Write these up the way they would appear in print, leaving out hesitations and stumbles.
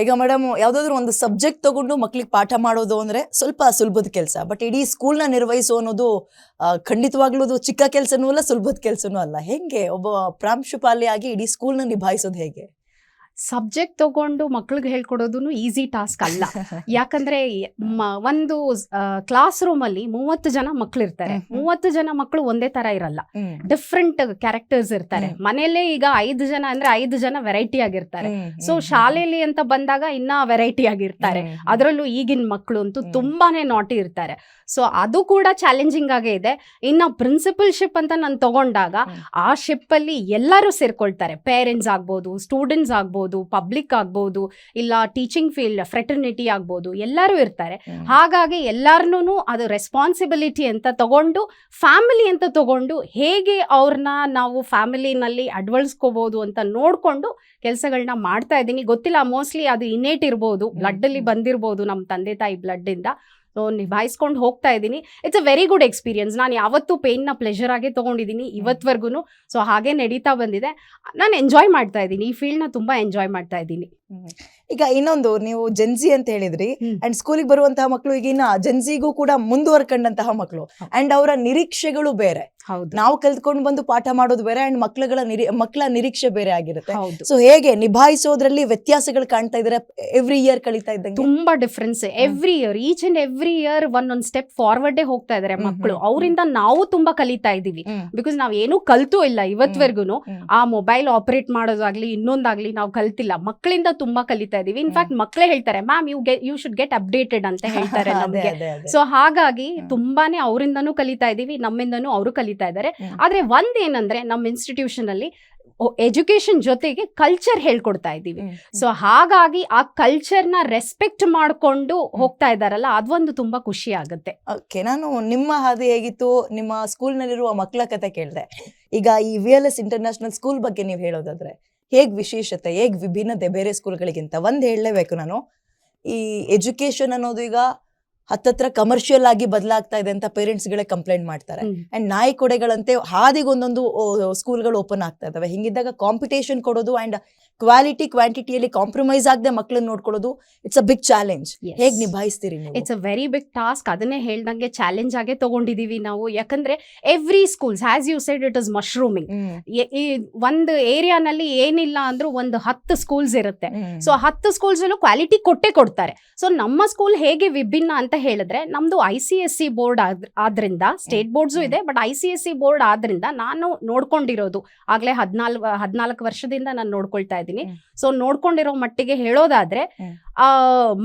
ಈಗ ಮೇಡಮ್ ಯಾವ್ದಾದ್ರು ಒಂದು ಸಬ್ಜೆಕ್ಟ್ ತಗೊಂಡು ಮಕ್ಳಿಗೆ ಪಾಠ ಮಾಡೋದು ಅಂದ್ರೆ ಸ್ವಲ್ಪ ಸುಲಭದ ಕೆಲಸ. ಬಟ್ ಇಡೀ ಸ್ಕೂಲ್ನ ನಿರ್ವಹಿಸೋ ಅನ್ನೋದು ಖಂಡಿತವಾಗ್ಲೂ ಅದು ಚಿಕ್ಕ ಕೆಲಸನೂ ಅಲ್ಲ, ಸುಲಭದ ಕೆಲಸನೂ ಅಲ್ಲ. ಹೆಂಗೆ ಒಬ್ಬ ಪ್ರಾಂಶುಪಾಲಿಯಾಗಿ ಇಡೀ ಸ್ಕೂಲ್ನ ನಿಭಾಯಿಸೋದು ಹೇಗೆ? ಸಬ್ಜೆಕ್ಟ್ ತಗೊಂಡು ಮಕ್ಳಿಗೆ ಹೇಳ್ಕೊಡೋದು ಈಸಿ ಟಾಸ್ಕ್ ಅಲ್ಲ. ಯಾಕಂದ್ರೆ ಒಂದು ಕ್ಲಾಸ್ ರೂಮ್ ಅಲ್ಲಿ 30 ಜನ ಮಕ್ಳು ಇರ್ತಾರೆ. 30 ಜನ ಮಕ್ಳು ಒಂದೇ ತರ ಇರಲ್ಲ, ಡಿಫ್ರೆಂಟ್ ಕ್ಯಾರೆಕ್ಟರ್ಸ್ ಇರ್ತಾರೆ. ಮನೇಲೆ ಈಗ 5 ಜನ ಅಂದ್ರೆ 5 ಜನ ವೆರೈಟಿ ಆಗಿರ್ತಾರೆ. ಸೊ ಶಾಲೆಯಲ್ಲಿ ಅಂತ ಬಂದಾಗ ಇನ್ನ ವೆರೈಟಿ ಆಗಿರ್ತಾರೆ. ಅದರಲ್ಲೂ ಈಗಿನ ಮಕ್ಳು ಅಂತೂ ತುಂಬಾನೇ ನಾಟಿ ಇರ್ತಾರೆ. ಸೊ ಅದು ಕೂಡ ಚಾಲೆಂಜಿಂಗ್ ಆಗೇ ಇದೆ. ಇನ್ನು ಪ್ರಿನ್ಸಿಪಲ್ಶಿಪ್ ಅಂತ ನಾನು ತಗೊಂಡಾಗ ಆ ಶಿಪ್ ಅಲ್ಲಿ ಎಲ್ಲರೂ ಸೇರ್ಕೊಳ್ತಾರೆ. ಪೇರೆಂಟ್ಸ್ ಆಗ್ಬೋದು, ಸ್ಟೂಡೆಂಟ್ಸ್ ಆಗ್ಬೋದು, ಪಬ್ಲಿಕ್ ಆಗ್ಬೋದು, ಇಲ್ಲ ಟೀಚಿಂಗ್ ಫೀಲ್ಡ್ ಫ್ರೆಟರ್ನಿಟಿ ಆಗ್ಬೋದು, ಎಲ್ಲರೂ ಇರ್ತಾರೆ. ಹಾಗಾಗಿ ಎಲ್ಲಾರ್ನೂ ಅದು ರೆಸ್ಪಾನ್ಸಿಬಿಲಿಟಿ ಅಂತ ತಗೊಂಡು, ಫ್ಯಾಮಿಲಿ ಅಂತ ತಗೊಂಡು ಹೇಗೆ ಅವ್ರನ್ನ ನಾವು ಫ್ಯಾಮಿಲಿನಲ್ಲಿ ಅಳವಡಿಸ್ಕೋಬಹುದು ಅಂತ ನೋಡ್ಕೊಂಡು ಕೆಲಸಗಳನ್ನ ಮಾಡ್ತಾ ಇದ್ದೀನಿ. ಗೊತ್ತಿಲ್ಲ, ಮೋಸ್ಟ್ಲಿ ಅದು ಇನ್ನೇಟ್ ಇರ್ಬೋದು, ಬ್ಲಡ್ ಅಲ್ಲಿ ಬಂದಿರ್ಬೋದು, ನಮ್ಮ ತಂದೆ ತಾಯಿ ಬ್ಲಡ್ ಇಂದ. ಸೊ ನಿಭಾಯಿಸ್ಕೊಂಡು ಹೋಗ್ತಾ ಇದ್ದೀನಿ. It's a very good experience. ನಾನು ಯಾವತ್ತೂ ಪೇನ್ನ ಪ್ಲೆಷರ್ ಆಗೇ ತೊಗೊಂಡಿದ್ದೀನಿ ಇವತ್ವರೆಗೂ. ಸೊ ಹಾಗೆ ನಡೀತಾ ಬಂದಿದೆ. ನಾನು ಎಂಜಾಯ್ ಮಾಡ್ತಾ ಇದ್ದೀನಿ, ಈ ಫೀಲ್ಡ್ನ ತುಂಬ ಎಂಜಾಯ್ ಮಾಡ್ತಾ ಇದ್ದೀನಿ. ಈಗ ಇನ್ನೊಂದು, ನೀವು ಜೆನ್ಜಿ ಅಂತ ಹೇಳಿದ್ರಿ, ಅಂಡ್ ಸ್ಕೂಲಿಗೆ ಬರುವಂತಹ ಮಕ್ಕಳು ಈಗಿನ ಜೆನ್ಜಿಗೂ ಕೂಡ ಮುಂದುವರ್ಕೊಂಡಂತಹ ಮಕ್ಕಳು, ಅಂಡ್ ಅವರ ನಿರೀಕ್ಷೆಗಳು ಬೇರೆ. ಹೌದು, ನಾವು ಕಲ್ತ್ಕೊಂಡು ಬಂದು ಪಾಠ ಮಾಡೋದು ಬೇರೆ, ಅಂಡ್ ಮಕ್ಕಳ ನಿರೀಕ್ಷೆ ಬೇರೆ ಆಗಿರುತ್ತೆ. ಸೊ ಹೇಗೆ ನಿಭಾಯಿಸೋದ್ರಲ್ಲಿ ವ್ಯತ್ಯಾಸಗಳು ಕಾಣ್ತಾ ಇದಾರೆ ಎವ್ರಿ ಇಯರ್ ಕಳೀತಾ ಇದ್ದಂಗೆ? ತುಂಬಾ difference. Every year, each and every year ಒಂದೊಂದು ಸ್ಟೆಪ್ ಫಾರ್ವರ್ಡೇ ಹೋಗ್ತಾ ಇದಾರೆ ಮಕ್ಕಳು. ಅವರಿಂದ ನಾವು ತುಂಬಾ ಕಲಿತಾ ಇದೀವಿ. ಬಿಕಾಸ್ ನಾವ್ ಏನೂ ಕಲ್ತೂ ಇಲ್ಲ ಇವತ್ವರೆಗೂ. ಆ ಮೊಬೈಲ್ ಆಪರೇಟ್ ಮಾಡೋದಾಗ್ಲಿ ಇನ್ನೊಂದಾಗ್ಲಿ ನಾವು ಕಲ್ತಿಲ್ಲ. ಮಕ್ಕಳಿಂದ ತುಂಬಾ ಕಲಿತಾ ಇದೀವಿ. ಇನ್ಫ್ಯಾಕ್ಟ್ ಮಕ್ಕಳೇ ಹೇಳ್ತಾರೆ, ma'am you should get updated ಅಂತ ಹೇಳ್ತಾರೆ ನಮ್ಗೆ. ಸೊ ಹಾಗಾಗಿ ತುಂಬಾನೇ ಅವರಿಂದನೂ ಕಲಿತಾ ಇದೀವಿ, ನಮ್ಮಿಂದನೂ ಅವರು ಕಲಿತಾ ಇದ್ದಾರೆ. ಆದ್ರೆ ಒಂದೇನಂದ್ರೆ, ನಮ್ಮ ಇನ್ಸ್ಟಿಟ್ಯೂಷನ್ ಅಲ್ಲಿ ಎಜುಕೇಶನ್ ಜೊತೆಗೆ ಕಲ್ಚರ್ ಹೇಳ್ಕೊಡ್ತಾ ಇದ್ದೀವಿ. ಸೊ ಹಾಗಾಗಿ ಆ ಕಲ್ಚರ್ನ ರೆಸ್ಪೆಕ್ಟ್ ಮಾಡ್ಕೊಂಡು ಹೋಗ್ತಾ ಇದ್ದಾರಲ್ಲ, ಅದೊಂದು ತುಂಬಾ ಖುಷಿ ಆಗುತ್ತೆ. ಓಕೆ, ನಾನು ನಿಮ್ಮ ಹಾದಿ ಹೇಗಿತ್ತು, ನಿಮ್ಮ ಸ್ಕೂಲ್ನಲ್ಲಿರುವ ಮಕ್ಕಳ ಕತೆ ಕೇಳಿದೆ. ಈಗ ಈ VLS ಇಂಟರ್ನ್ಯಾಷನಲ್ ಸ್ಕೂಲ್ ಬಗ್ಗೆ ನೀವು ಹೇಳೋದಾದ್ರೆ ಹೇಗ್ ವಿಶೇಷತೆ, ಹೇಗ್ ವಿಭಿನ್ನತೆ ಬೇರೆ ಸ್ಕೂಲ್ಗಳಿಗಿಂತ? ಒಂದ್ ಹೇಳಲೇಬೇಕು ನಾನು, ಈ ಎಜುಕೇಶನ್ ಅನ್ನೋದು ಈಗ ಹತ್ತತ್ರ ಕಮರ್ಷಿಯಲ್ ಆಗಿ ಬದಲಾಗ್ತಾ ಇದೆ ಅಂತ ಪೇರೆಂಟ್ಸ್ಗಳೇ ಕಂಪ್ಲೇಂಟ್ ಮಾಡ್ತಾರೆ. ಅಂಡ್ ನಾಯಿ ಕೊಡೆಗಳಂತೆ ಹಾದಿಗೊಂದೊಂದು ಸ್ಕೂಲ್ಗಳು ಓಪನ್ ಆಗ್ತಾ ಇದಾವೆ. ಹಿಂಗಿದ್ದಾಗ ಕಾಂಪಿಟೇಷನ್ ಕೊಡೋದು ಅಂಡ್ ಕ್ವಾಲಿಟಿ ಕ್ವಾಂಟಿಟಿಯಲ್ಲಿ ಕಾಂಪ್ರಮೈಸ್ ಆಗದೆ ಮಕ್ಕಳನ್ನ ನೋಡ್ಕೊಳ್ಳೋದು, ಇಟ್ಸ್ ಅ ಬಿಗ್ ಚಾಲೆಂಜ್. ಹೇಗ್ ನಿಭಾಯಿಸ್ತೀರಿ ನೀವು? It's a very big task. ಅದನ್ನೇ ಹೇಳ್ದಂಗೆ ಚಾಲೆಂಜ್ ಆಗೇ ತಗೊಂಡಿದೀವಿ ನಾವು. ಯಾಕಂದ್ರೆ every schools, as you said, it is mushrooming. ಈ ಒಂದು ಏರಿಯಾನಲ್ಲಿ ಏನಿಲ್ಲ ಅಂದ್ರೂ ಒಂದು 10 ಸ್ಕೂಲ್ಸ್ ಇರುತ್ತೆ. ಸೊ 10 ಸ್ಕೂಲ್ಸ್ ಅಲ್ಲೂ ಕ್ವಾಲಿಟಿ ಕೊಡ್ತಾರೆ. ಸೊ ನಮ್ಮ ಸ್ಕೂಲ್ ಹೇಗೆ ವಿಭಿನ್ನ ಅಂತ ಹೇಳಿದ್ರೆ, ನಮ್ದು ICSE ಬೋರ್ಡ್ ಆದ್ರಿಂದ, ಸ್ಟೇಟ್ ಬೋರ್ಡ್ಸು ಇದೆ, ಬಟ್ ICSE ಬೋರ್ಡ್ ಆದ್ರಿಂದ ನಾನು ನೋಡ್ಕೊಂಡಿರೋದು ಆಗ್ಲೇ 14 ವರ್ಷದಿಂದ ನಾನು ನೋಡ್ಕೊಳ್ತಾ ಇದ್ದೀನಿ. ಸೊ ನೋಡ್ಕೊಂಡಿರೋ ಮಟ್ಟಿಗೆ ಹೇಳೋದಾದ್ರೆ,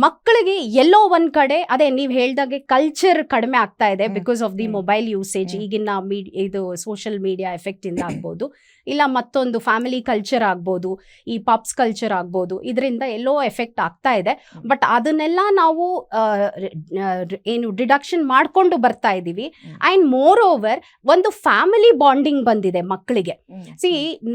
ಮಕ್ಕಳಿಗೆ ಎಲ್ಲೋ ಒಂದ್ ಕಡೆ ಅದೇ ನೀವ್ ಹೇಳ್ದಾಗೆ ಕಲ್ಚರ್ ಕಡಿಮೆ ಆಗ್ತಾ ಇದೆ because of the mobile usage. ಈಗಿನ ಇದು ಸೋಷಿಯಲ್ ಮೀಡಿಯಾ ಎಫೆಕ್ಟ್ ಇಂದ ಆಗ್ಬೋದು, ಇಲ್ಲ ಮತ್ತೊಂದು ಫ್ಯಾಮಿಲಿ ಕಲ್ಚರ್ ಆಗ್ಬೋದು, ಈ ಪಬ್ಸ್ ಕಲ್ಚರ್ ಆಗ್ಬೋದು, ಇದರಿಂದ ಎಲ್ಲೋ ಎಫೆಕ್ಟ್ ಆಗ್ತಾ ಇದೆ. ಬಟ್ ಅದನ್ನೆಲ್ಲ ನಾವು ಏನು ಡಿಡಕ್ಷನ್ ಮಾಡ್ಕೊಂಡು ಬರ್ತಾ ಇದೀವಿ. ಅಂಡ್ ಮೋರ್ ಓವರ್ ಒಂದು ಫ್ಯಾಮಿಲಿ ಬಾಂಡಿಂಗ್ ಬಂದಿದೆ ಮಕ್ಕಳಿಗೆ.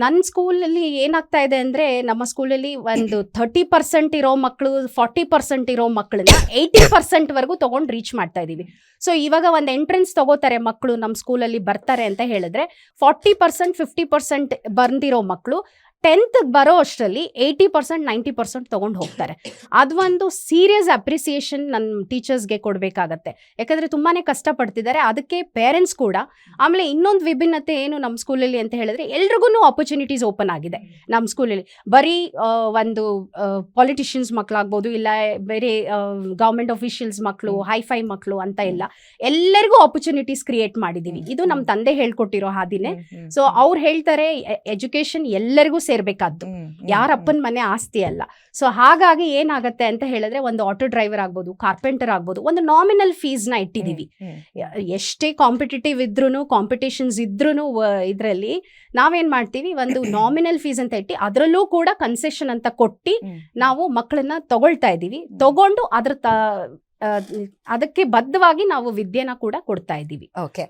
ನನ್ನ ಸ್ಕೂಲಲ್ಲಿ ಏನಾಗ್ತಾ ಇದೆ ಅಂದ್ರೆ, ನಮ್ಮ ಸ್ಕೂಲಲ್ಲಿ ಒಂದು 30% ಇರೋ ಮಕ್ಕಳು, 40% ಇರೋ ಮಕ್ಕಳನ್ನ 80% ವರ್ಗೂ ತಗೊಂಡು ರೀಚ್ ಮಾಡ್ತಾ ಇದೀವಿ. ಸೊ ಇವಾಗ ಒಂದು ಎಂಟ್ರೆನ್ಸ್ ತಗೋತಾರೆ ಮಕ್ಕಳು, ನಮ್ಮ ಸ್ಕೂಲಲ್ಲಿ ಬರ್ತಾರೆ ಅಂತ ಹೇಳಿದ್ರೆ 40% 50% ಬಂದಿರೋ ಮಕ್ಕಳು 10th ಬರೋ ಅಷ್ಟರಲ್ಲಿ 80% 90% ತಗೊಂಡು ಹೋಗ್ತಾರೆ. ಅದೊಂದು ಸೀರಿಯಸ್ ಅಪ್ರಿಸಿಯೇಷನ್ ನನ್ನ ಟೀಚರ್ಸ್ಗೆ ಕೊಡಬೇಕಾಗತ್ತೆ. ಯಾಕಂದರೆ ತುಂಬಾ ಕಷ್ಟಪಡ್ತಿದ್ದಾರೆ, ಅದಕ್ಕೆ ಪೇರೆಂಟ್ಸ್ ಕೂಡ. ಆಮೇಲೆ ಇನ್ನೊಂದು ವಿಭಿನ್ನತೆ ಏನು ನಮ್ಮ ಸ್ಕೂಲಲ್ಲಿ ಅಂತ ಹೇಳಿದ್ರೆ, ಎಲ್ರಿಗೂ ಆಪರ್ಚುನಿಟೀಸ್ ಓಪನ್ ಆಗಿದೆ ನಮ್ಮ ಸ್ಕೂಲಲ್ಲಿ. ಬರೀ ಒಂದು ಪಾಲಿಟಿಷಿಯನ್ಸ್ ಮಕ್ಕಳಾಗ್ಬೋದು, ಇಲ್ಲ ಬೇರೆ ಗೌರ್ಮೆಂಟ್ ಅಫಿಷಿಯಲ್ಸ್ ಮಕ್ಕಳು, ಹೈಫೈ ಮಕ್ಕಳು ಅಂತ ಇಲ್ಲ, ಎಲ್ಲರಿಗೂ ಆಪರ್ಚುನಿಟೀಸ್ ಕ್ರಿಯೇಟ್ ಮಾಡಿದ್ದೀವಿ. ಇದು ನಮ್ಮ ತಂದೆ ಹೇಳ್ಕೊಟ್ಟಿರೋ ಹಾದಿನೇ. ಸೊ ಅವ್ರು ಹೇಳ್ತಾರೆ, ಎಜುಕೇಶನ್ ಎಲ್ಲರಿಗೂ ಸೇರ್ಬೇಕಾದ್ದು, ಯಾರಪ್ಪನ ಮನೆ ಆಸ್ತಿ ಅಲ್ಲ. ಸೊ ಹಾಗಾಗಿ ಏನಾಗತ್ತೆ ಅಂತ ಹೇಳಿದ್ರೆ, ಒಂದು ಆಟೋ ಡ್ರೈವರ್ ಆಗ್ಬೋದು, ಕಾರ್ಪೆಂಟರ್ ಆಗ್ಬೋದು, ಒಂದು ನಾಮಿನಲ್ ಫೀಸ್ ನ ಇಟ್ಟಿದೀವಿ. ಎಷ್ಟೇ ಕಾಂಪಿಟೇಟಿವ್ ಇದ್ರೂ, ಕಾಂಪಿಟೇಷನ್ಸ್ ಇದ್ರೂ ಇದರಲ್ಲಿ ನಾವೇನ್ ಮಾಡ್ತೀವಿ, ಒಂದು ನಾಮಿನಲ್ ಫೀಸ್ ಅಂತ ಇಟ್ಟು ಅದರಲ್ಲೂ ಕೂಡ ಕನ್ಸೆಷನ್ ಅಂತ ಕೊಟ್ಟು ನಾವು ಮಕ್ಕಳನ್ನ ತಗೊಳ್ತಾ ಇದೀವಿ. ತಗೊಂಡು ಅದಕ್ಕೆ ಬದ್ಧವಾಗಿ ನಾವು ವಿದ್ಯೆನ ಕೂಡ ಕೊಡ್ತಾ ಇದ್ದೀವಿ. ಓಕೆ,